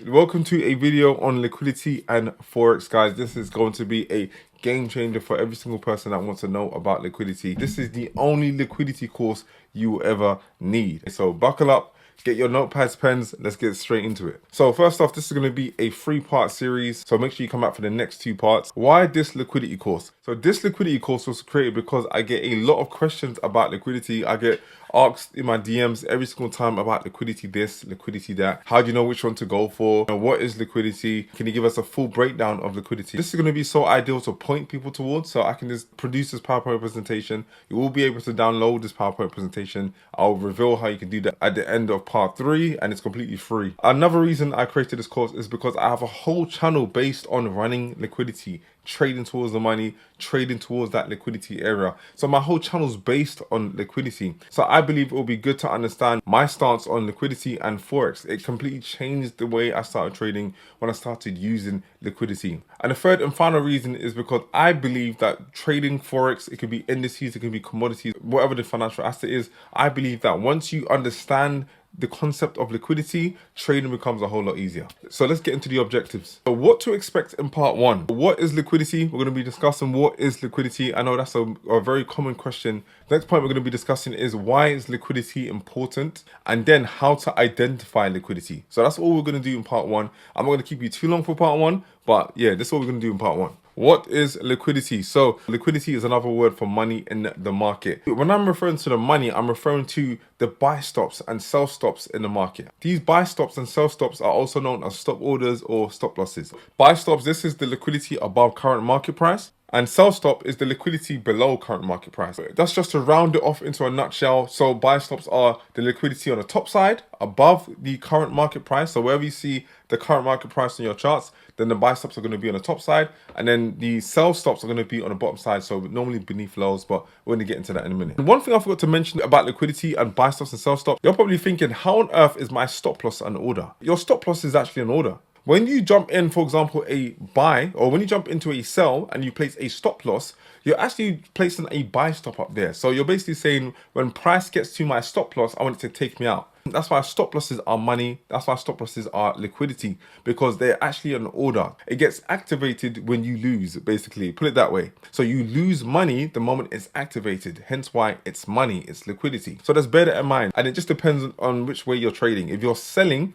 Welcome to a video on liquidity and Forex, guys. This is going to be a game changer for every single person that wants to know about liquidity. This is the only liquidity course you will ever need. So buckle up, get your notepads, pens, let's get straight into it. So first off, this is going to be a 3-part series, so make sure you come back for the next 2 parts. Why this liquidity course? So this liquidity course was created because I get a lot of questions about liquidity. I get asked in my DMs every single time about liquidity this, liquidity that. How do you know which one to go for? What is liquidity? Can you give us a full breakdown of liquidity? This is going to be so ideal to point people towards, so I can just produce this PowerPoint presentation. You will be able to download this PowerPoint presentation. I'll reveal how you can do that at the end of part 3, and it's completely free. Another reason I created this course is because I have a whole channel based on running liquidity, trading towards the money, trading towards that liquidity area. So my whole channel is based on liquidity. So I believe it will be good to understand my stance on liquidity and Forex. It completely changed the way I started trading when I started using liquidity. And the third and final reason is because I believe that trading Forex, it could be indices, it can be commodities, whatever the financial asset is. I believe that once you understand the concept of liquidity, trading becomes a whole lot easier. So let's get into the objectives. So what to expect in part 1. What is liquidity? We're going to be discussing what is liquidity. I know that's a very common question. Next point we're going to be discussing is why is liquidity important, and then how to identify liquidity. So that's all we're going to do in part 1. I'm not going to keep you too long for part 1, but yeah, this is what we're going to do in part 1. What is liquidity? So liquidity is another word for money in the market. When I'm referring to the money, I'm referring to the buy stops and sell stops in the market. These buy stops and sell stops are also known as stop orders or stop losses. Buy stops, this is the liquidity above current market price. And sell stop is the liquidity below current market price. That's just to round it off into a nutshell. So buy stops are the liquidity on the top side above the current market price. So wherever you see the current market price in your charts, then the buy stops are going to be on the top side, and then the sell stops are going to be on the bottom side, so normally beneath lows, but we're going to get into that in a minute. And one thing I forgot to mention about liquidity and buy stops and sell stops, you're probably thinking, how on earth is my stop loss an order? Your stop loss is actually an order. When you jump in, for example, a buy, or when you jump into a sell and you place a stop loss, you're actually placing a buy stop up there. So you're basically saying, when price gets to my stop loss, I want it to take me out. That's why stop losses are money. That's why stop losses are liquidity, because they're actually an order. It gets activated when you lose, basically. Put it that way. So you lose money the moment it's activated. Hence why it's money, it's liquidity. So just bear that in mind. And it just depends on which way you're trading. If you're selling,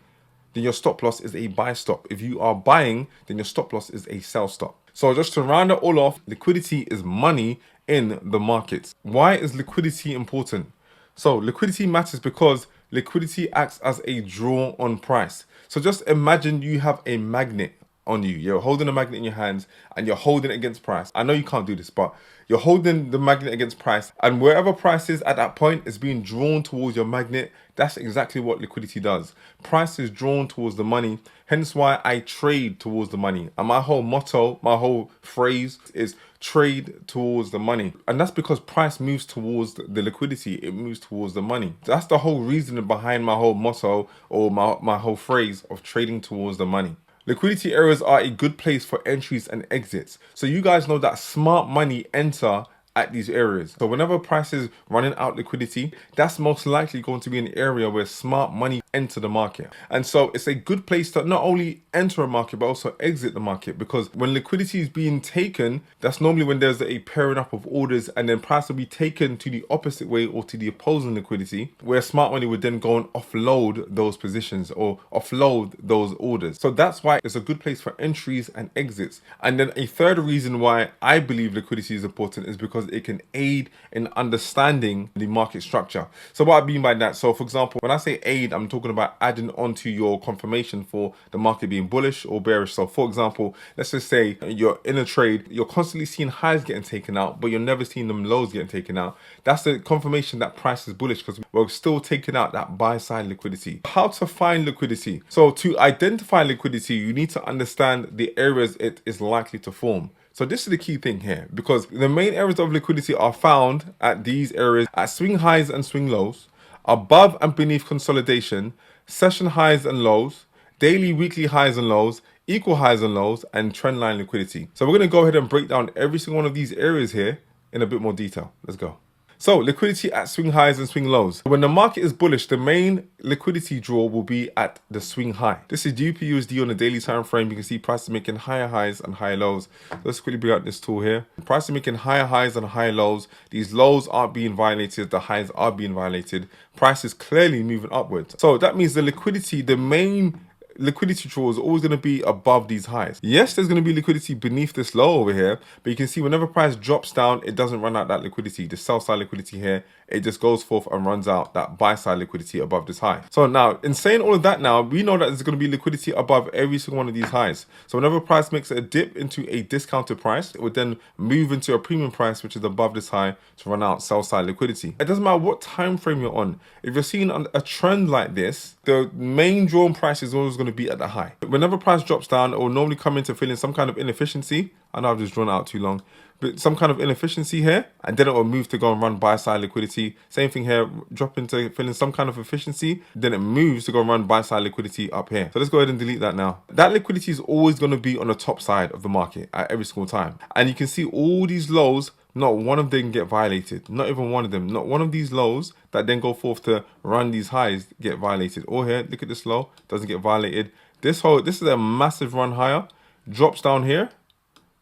then your stop loss is a buy stop. If you are buying, then your stop loss is a sell stop. So just to round it all off, liquidity is money in the markets. Why is liquidity important? So liquidity matters because liquidity acts as a draw on price. So just imagine you have a magnet on you. You're holding a magnet in your hands and you're holding it against price. I know you can't do this, but you're holding the magnet against price, and wherever price is at that point is being drawn towards your magnet. That's exactly what liquidity does. Price is drawn towards the money, hence why I trade towards the money. And my whole motto, my whole phrase is trade towards the money. And that's because price moves towards the liquidity, it moves towards the money. That's the whole reason behind my whole motto, or my whole phrase of trading towards the money. Liquidity areas are a good place for entries and exits. So you guys know that smart money enter at these areas. So whenever price is running out liquidity, that's most likely going to be an area where smart money enter the market. And so it's a good place to not only enter a market, but also exit the market, because when liquidity is being taken, that's normally when there's a pairing up of orders, and then price will be taken to the opposite way or to the opposing liquidity, where smart money would then go and offload those positions or offload those orders. So that's why it's a good place for entries and exits. And then a third reason why I believe liquidity is important is because it can aid in understanding the market structure. So what I mean by that, so for example, when I say aid, I'm talking about adding onto your confirmation for the market being bullish or bearish. So for example, let's just say you're in a trade, you're constantly seeing highs getting taken out, but you're never seeing them lows getting taken out. That's the confirmation that price is bullish, because we're still taking out that buy side liquidity. How to find liquidity? So to identify liquidity, you need to understand the areas it is likely to form. So this is the key thing here, because the main areas of liquidity are found at these areas: at swing highs and swing lows, above and beneath consolidation, session highs and lows, daily, weekly highs and lows, equal highs and lows, and trendline liquidity. So we're going to go ahead and break down every single one of these areas here in a bit more detail. Let's go. So liquidity at swing highs and swing lows. When the market is bullish, the main liquidity draw will be at the swing high. This is GBP/USD on a daily time frame. You can see prices making higher highs and higher lows. Let's quickly bring out this tool here. Prices making higher highs and higher lows. These lows aren't being violated. The highs are being violated. Price is clearly moving upwards. So that means the liquidity, the main liquidity draw is always going to be above these highs. Yes, there's going to be liquidity beneath this low over here, but you can see whenever price drops down, it doesn't run out that liquidity. The sell side liquidity here, it just goes forth and runs out that buy side liquidity above this high. So now, in saying all of that now, we know that there's going to be liquidity above every single one of these highs. So whenever price makes a dip into a discounted price, it would then move into a premium price, which is above this high, to run out sell side liquidity. It doesn't matter what time frame you're on. If you're seeing a trend like this, the main drawn price is always going to be at the high. Whenever price drops down, it will normally come into feeling some kind of inefficiency. I know I've just drawn out too long, but some kind of inefficiency here, and then it will move to go and run buy side liquidity. Same thing here, drop into feeling some kind of efficiency, then it moves to go and run buy side liquidity up here. So let's go ahead and delete that now. That liquidity is always going to be on the top side of the market at every single time. And you can see all these lows, not one of them get violated. Not even one of them. Not one of these lows that then go forth to run these highs get violated. Or here, look at this low, doesn't get violated. This is a massive run higher, drops down here,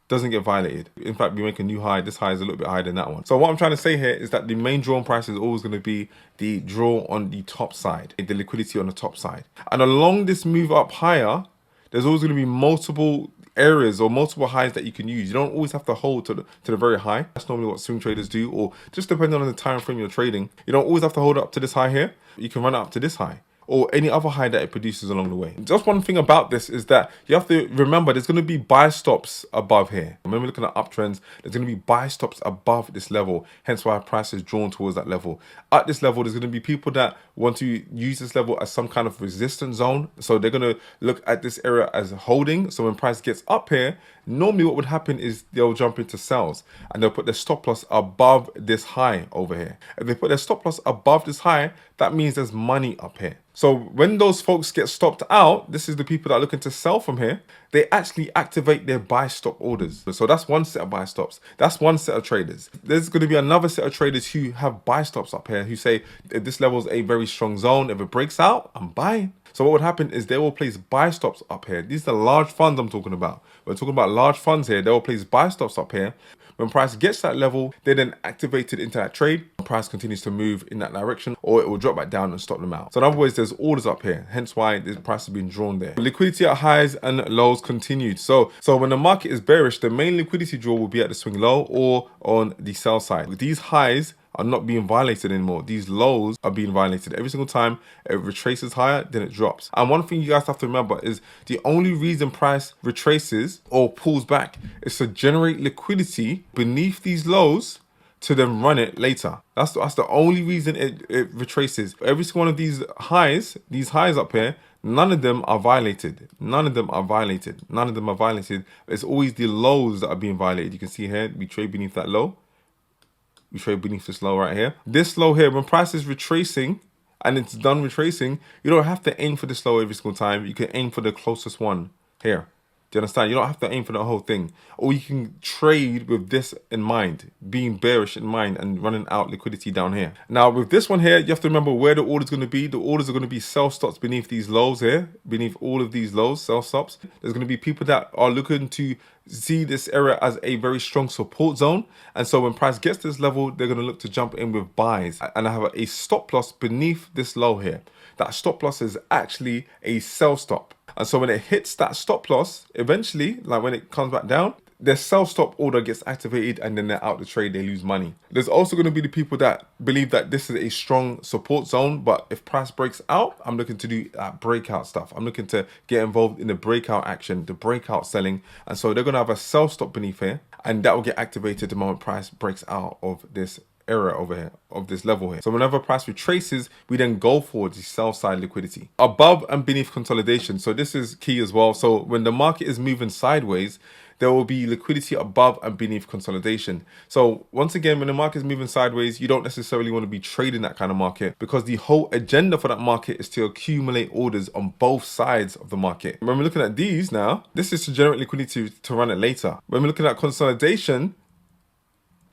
doesn't get violated. In fact, we make a new high. This high is a little bit higher than that one. So what I'm trying to say here is that the main drawn price is always going to be the draw on the top side, the liquidity on the top side. And along this move up higher, there's always going to be multiple areas or multiple highs that you can use. You don't always have to hold to the very high. That's normally what swing traders do, or just depending on the time frame you're trading. You don't always have to hold up to this high here. You can run it up to this high, or any other high that it produces along the way. Just one thing about this is that you have to remember there's going to be buy stops above here. When we're looking at uptrends, there's going to be buy stops above this level, hence why price is drawn towards that level. At this level, there's going to be people that want to use this level as some kind of resistance zone. So they're going to look at this area as holding. So when price gets up here, normally what would happen is they'll jump into sells and they'll put their stop loss above this high over here. If they put their stop loss above this high, that means there's money up here. So when those folks get stopped out, this is the people that are looking to sell from here, they actually activate their buy stop orders. So that's one set of buy stops. That's one set of traders. There's going to be another set of traders who have buy stops up here, who say, if this level is a very strong zone, if it breaks out, I'm buying. So what would happen is they will place buy stops up here. These are large funds I'm talking about. We're talking about large funds here. They will place buy stops up here. When price gets that level, they then activate it into that trade. Price continues to move in that direction, or it will drop back down and stop them out. So in other words, there's orders up here, hence why the price has been drawn there. Liquidity at highs and lows continued. So when the market is bearish, the main liquidity draw will be at the swing low or on the sell side. With these highs are not being violated anymore. These lows are being violated every single time. It retraces higher, then it drops. And one thing you guys have to remember is the only reason price retraces or pulls back is to generate liquidity beneath these lows to then run it later. That's the only reason it retraces. Every single one of these highs up here, none of them are violated. None of them are violated. None of them are violated. It's always the lows that are being violated. You can see here, we trade beneath that low. We trade beneath this low right here. This low here, when price is retracing and it's done retracing, you don't have to aim for this low every single time. You can aim for the closest one here. Do you understand? You don't have to aim for the whole thing. Or you can trade with this in mind, being bearish in mind and running out liquidity down here. Now with this one here, you have to remember where the order is going to be. The orders are going to be sell stops beneath these lows here, beneath all of these lows, sell stops. There's going to be people that are looking to see this area as a very strong support zone. And so when price gets to this level, they're going to look to jump in with buys. And I have a stop loss beneath this low here. That stop loss is actually a sell stop. And so when it hits that stop loss, eventually, like when it comes back down, their sell stop order gets activated and then they're out the trade, they lose money. There's also going to be the people that believe that this is a strong support zone, but if price breaks out, I'm looking to do breakout stuff. I'm looking to get involved in the breakout action, the breakout selling. And so they're going to have a sell stop beneath here, and that will get activated the moment price breaks out of this area over here, of this level here. So whenever price retraces, we then go for the sell side liquidity above and beneath consolidation. So this is key as well. So when the market is moving sideways, there will be liquidity above and beneath consolidation. So once again, when the market is moving sideways, you don't necessarily want to be trading that kind of market, because the whole agenda for that market is to accumulate orders on both sides of the market. When we're looking at these now, this is to generate liquidity to run it later. When we're looking at consolidation,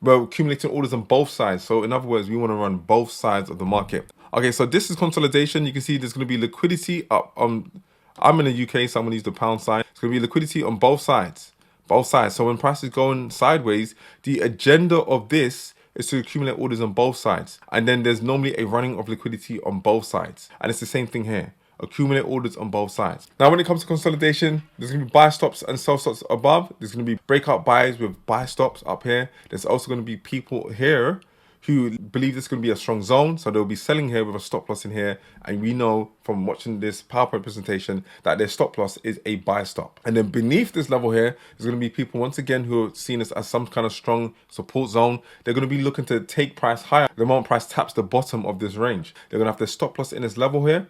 we're accumulating orders on both sides. So in other words, we want to run both sides of the market. Okay, so this is consolidation. You can see there's going to be liquidity up on, I'm in the UK, so I'm going to use the pound sign. It's going to be liquidity on both sides. Both sides. So when price is going sideways, the agenda of this is to accumulate orders on both sides. And then there's normally a running of liquidity on both sides. And it's the same thing here. Accumulate orders on both sides. Now, when it comes to consolidation, there's going to be buy stops and sell stops above. There's going to be breakout buys with buy stops up here. There's also going to be people here who believe this is going to be a strong zone. So they'll be selling here with a stop loss in here. And we know from watching this PowerPoint presentation that their stop loss is a buy stop. And then beneath this level here, there's going to be people, once again, who are seeing this as some kind of strong support zone. They're going to be looking to take price higher. The moment price taps the bottom of this range, they're going to have their stop loss in this level here.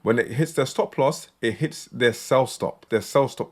When it hits their stop loss, it hits their sell stop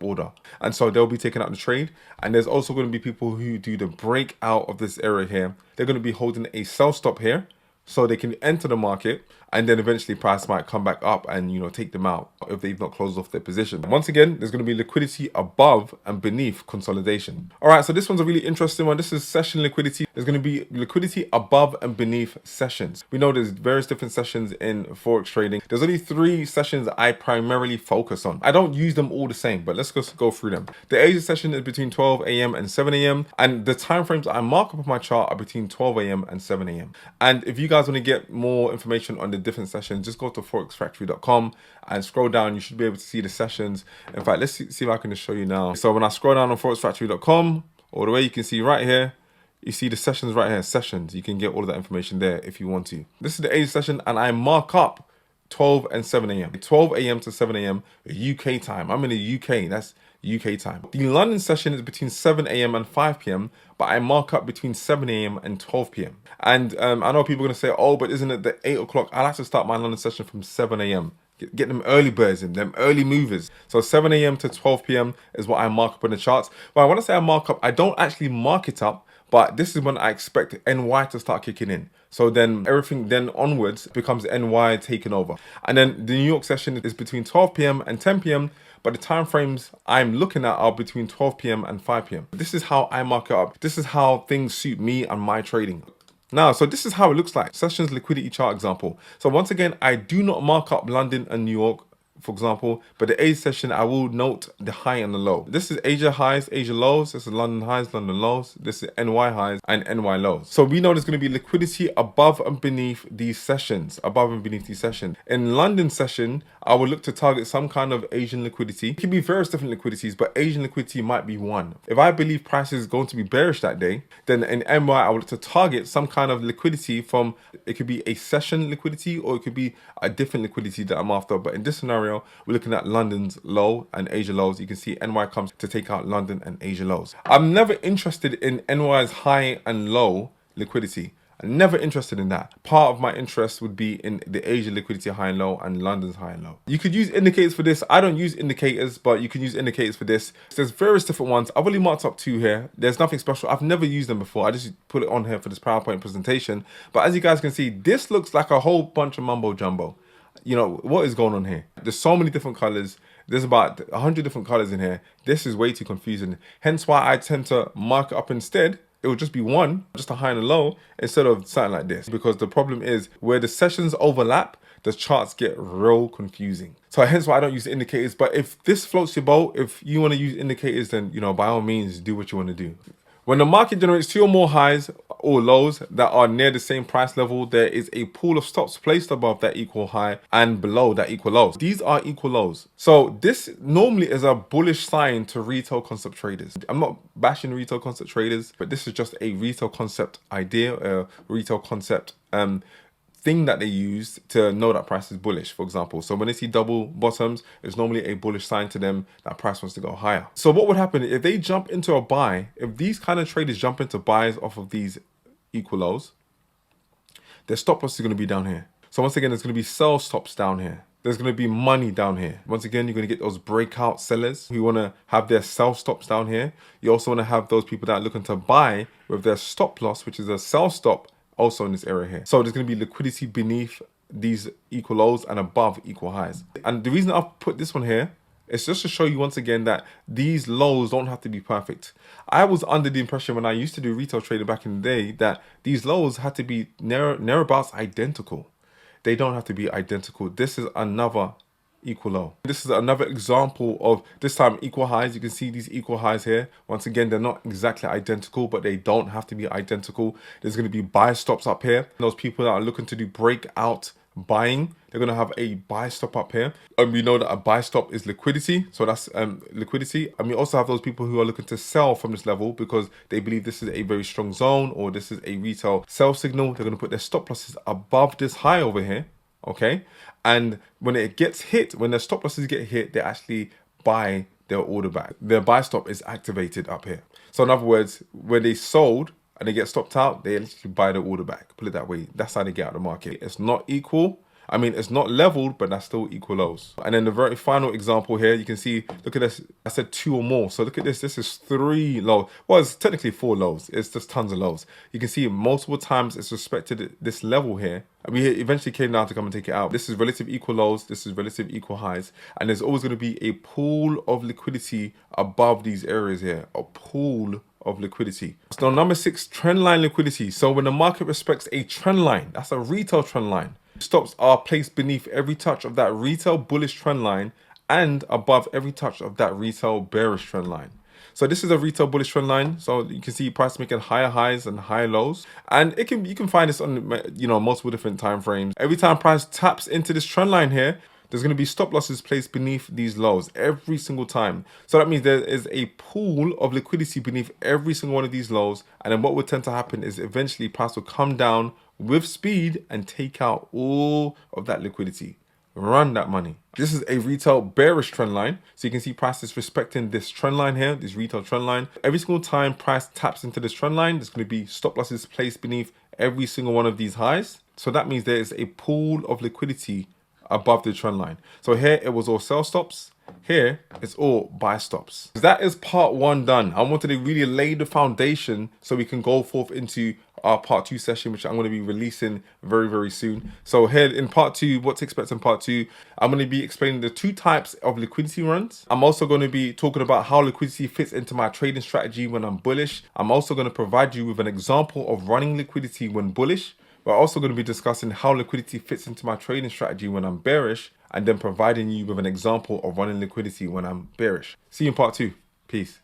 order. And so they'll be taking out the trade. And there's also going to be people who do the breakout of this area here. They're going to be holding a sell stop here so they can enter the market, and then eventually price might come back up and, take them out if they've not closed off their position. Once again, there's going to be liquidity above and beneath consolidation. All right, so this one's a really interesting one. This is session liquidity. There's going to be liquidity above and beneath sessions. We know there's various different sessions in Forex trading. There's only 3 sessions I primarily focus on. I don't use them all the same, but let's just go through them. The Asia session is between 12 a.m. and 7 a.m. And the time frames I mark up on my chart are between 12 a.m. and 7 a.m. And if you guys want to get more information on the different sessions, just go to forexfactory.com and scroll down. You should be able to see the sessions. In fact, let's see if I can just show you now. So when I scroll down on forexfactory.com, all the way, you can see right here, you see the sessions right here, sessions. You can get all of that information there if you want to. This is the Asia session, and I mark up 12 and 7 a.m. 12 a.m. to 7 a.m. UK time. I'm in the UK. That's UK time. The London session is between 7 a.m. and 5 p.m., but I mark up between 7 a.m. and 12 p.m. And I know people are going to say, oh, but isn't it the 8 o'clock? I like to start my London session from 7 a.m. Get them early birds in, them early movers. So 7 a.m. to 12 p.m. is what I mark up in the charts. But when I say I mark up, I don't actually mark it up, but this is when I expect NY to start kicking in. So then everything then onwards becomes NY taking over. And then the New York session is between 12 p.m. and 10 p.m. But the time frames I'm looking at are between 12 p.m. and 5 p.m. This is how I mark it up. This is how things suit me and my trading. Now, so this is how it looks like. Sessions liquidity chart example. So once again, I do not mark up London and New York, for example, but the Asia session, I will note the high and the low. This is Asia highs, Asia lows. This is London highs, London lows. This is NY highs and NY lows. So we know there's going to be liquidity above and beneath these sessions, In London session, I will look to target some kind of Asian liquidity. It can be various different liquidities, but Asian liquidity might be one. If I believe price is going to be bearish that day, then in NY, I will look to target some kind of liquidity from, it could be a session liquidity or it could be a different liquidity that I'm after. But in this scenario, we're looking at London's low and Asia lows. You can see NY comes to take out London and Asia lows. I'm never interested in NY's high and low liquidity. I'm never interested in that. Part of my interest would be in the Asia liquidity high and low and London's high and low. You could use indicators for this. I don't use indicators, but you can use indicators for this. There's various different ones. I've only marked up 2 here. There's nothing special. I've never used them before. I just put it on here for this PowerPoint presentation. But as you guys can see, this looks like a whole bunch of mumbo jumbo. What is going on here? There's so many different colors. There's about 100 different colors in here. This is way too confusing. Hence why I tend to mark it up instead. It will just be one, just a high and a low, instead of something like this. Because the problem is where the sessions overlap, the charts get real confusing. So hence why I don't use indicators. But if this floats your boat, if you want to use indicators, then, by all means, do what you want to do. When the market generates 2 or more highs or lows that are near the same price level, there is a pool of stops placed above that equal high and below that equal lows. These are equal lows. So this normally is a bullish sign to retail concept traders. I'm not bashing retail concept traders, but this is just a retail concept idea, a retail concept thing that they use to know that price is bullish, for example. So when they see double bottoms, it's normally a bullish sign to them that price wants to go higher. So what would happen if they jump into a buy, if these kind of traders jump into buys off of these equal lows, their stop loss is going to be down here. So once again, there's going to be sell stops down here. There's going to be money down here. Once again, you're going to get those breakout sellers who want to have their sell stops down here. You also want to have those people that are looking to buy with their stop loss, which is a sell stop, also in this area here. So there's going to be liquidity beneath these equal lows and above equal highs. And the reason I've put this one here It's just to show you once again that these lows don't have to be perfect. I was under the impression when I used to do retail trading back in the day that these lows had to be nearabouts identical. They don't have to be identical. This is another equal low. This is another example of, this time, equal highs. You can see these equal highs here. Once again, they're not exactly identical, but they don't have to be identical. There's going to be buy stops up here. Those people that are looking to do breakout buying, they're going to have a buy stop up here. And we know that a buy stop is liquidity. So that's liquidity. And we also have those people who are looking to sell from this level because they believe this is a very strong zone or this is a retail sell signal. They're going to put their stop losses above this high over here. Okay, and when it gets hit, when their stop losses get hit, they actually buy their order back. Their buy stop is activated up here. So in other words, when they sold and they get stopped out, they actually buy the order back. Put it that way. That's how they get out of the market. It's not equal. I mean, it's not leveled, but that's still equal lows. And then the very final example here, you can see, look at this. I said 2 or more. So look at this. This is 3 lows. Well, it's technically 4 lows. It's just tons of lows. You can see multiple times it's respected this level here. And we eventually came down to come and take it out. This is relative equal lows. This is relative equal highs. And there's always going to be a pool of liquidity above these areas here. A pool of liquidity. So number 6, trend line liquidity. So when the market respects a trend line, that's a retail trend line. Stops are placed beneath every touch of that retail bullish trend line and above every touch of that retail bearish trend line. So this is a retail bullish trend line. So you can see price making higher highs and higher lows, and you can find this on multiple different time frames. Every time price taps into this trend line here, there's going to be stop losses placed beneath these lows every single time. So that means there is a pool of liquidity beneath every single one of these lows. And then what would tend to happen is eventually price will come down with speed and take out all of that liquidity. Run that money. This is a retail bearish trend line. So you can see price is respecting this trend line here, this retail trend line. Every single time price taps into this trend line, there's going to be stop losses placed beneath every single one of these highs. So that means there is a pool of liquidity above the trend line. So here it was all sell stops. Here it's all buy stops. That is part 1 done. I wanted to really lay the foundation so we can go forth into our part 2 session, which I'm going to be releasing very, very soon. So here in part 2, what to expect in part 2, I'm going to be explaining the 2 types of liquidity runs. I'm also going to be talking about how liquidity fits into my trading strategy when I'm bullish. I'm also going to provide you with an example of running liquidity when bullish. We're also going to be discussing how liquidity fits into my trading strategy when I'm bearish, and then providing you with an example of running liquidity when I'm bearish. See you in part 2. Peace.